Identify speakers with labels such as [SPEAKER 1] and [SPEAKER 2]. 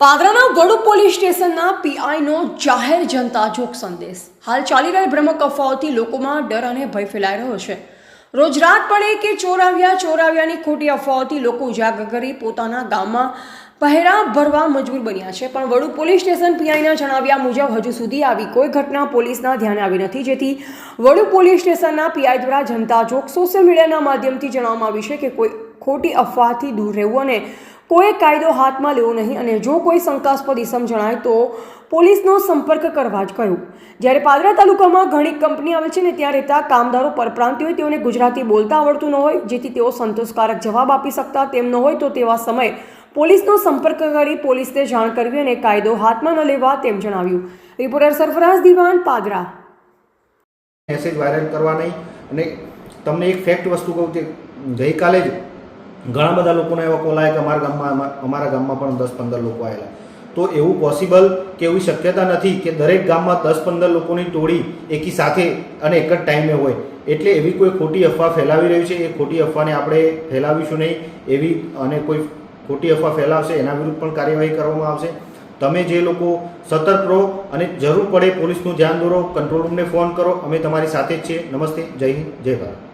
[SPEAKER 1] પાદરાના વડુ police સ્ટેશનના પીઆઈનો જાહેર જનતા જોગ સંદેશ। હાલ ચાલી રહેલ ભ્રામક અફવાઓથી લોકોમાં ડર અને ભય ફેલાઈ રહ્યો છે। રોજ રાત પડે કે ચોરાવ્યાની ખોટી અફવાઓથી લોકો ઉજાગર કરી પોતાના ગામમાં પહેરા ભરવા મજબૂર બન્યા છે, પણ વડુ પોલીસ સ્ટેશન પીઆઈના જણાવ્યા મુજબ હજુ સુધી આવી કોઈ ઘટના પોલીસના ધ્યાને આવી નથી, જેથી વડુ પોલીસ સ્ટેશનના પીઆઈ દ્વારા જનતા જોગ સોશિયલ મીડિયાના માધ્યમથી જણાવવામાં આવ્યું છે કે કોઈ ખોટી અફવાથી દૂર રહેવું અને કોઈ કાયદો હાથમાં લેવો નહીં, અને જો કોઈ શંકાસ્પદ ઇસમ જણાય તો પોલીસનો સંપર્ક કરવા જ કહ્યું। જ્યારે પાદરા તાલુકામાં ઘણી કંપની આવે છે ને ત્યાં રહેતા કામદારો પરપ્રાંતિયો હોય, તેઓને ગુજરાતી બોલતા આવડતું ન હોય, જેથી તેઓ સંતોષકારક જવાબ આપી શકતા તેમ ન હોય, તો તેવા સમયે પોલીસનો સંપર્ક કરી પોલીસને જાણ કરવી અને કાયદો હાથમાં ન લેવા તેમ જણાવ્યું। રિપોર્ટર સરફરાઝ દિવાન, પાદરા।
[SPEAKER 2] મેસેજ વાયરલ કરવા નહીં। અને તમને એક ફેક્ટ વસ્તુ કહું કે ગઈકાલે જ ઘણા બધા લોકોને એવા કોલ આવ્યા કે અમારા ગામમાં પણ 10-15 લોકો આવેલા। તો એવું પોસિબલ કે એવી શક્યતા નથી કે દરેક ગામમાં 10-15 લોકોની ટોળી એકી સાથે અને એક જ ટાઈમે હોય। એટલે એવી કોઈ ખોટી અફવા ફેલાવી રહ્યું છે, એ ખોટી અફવાને આપણે ફેલાવીશું નહીં એવી, અને કોઈ ખોટી અફવા ફેલાવશે એના વિરુદ્ધ પણ કાર્યવાહી કરવામાં આવશે। તમે જે લોકો સતર્ક રહો અને જરૂર પડે પોલીસનું ધ્યાન દોરો, કંટ્રોલ રૂમને ફોન કરો, અમે તમારી સાથે જ છીએ। નમસ્તે, જય હિન્દ, જય ભારત।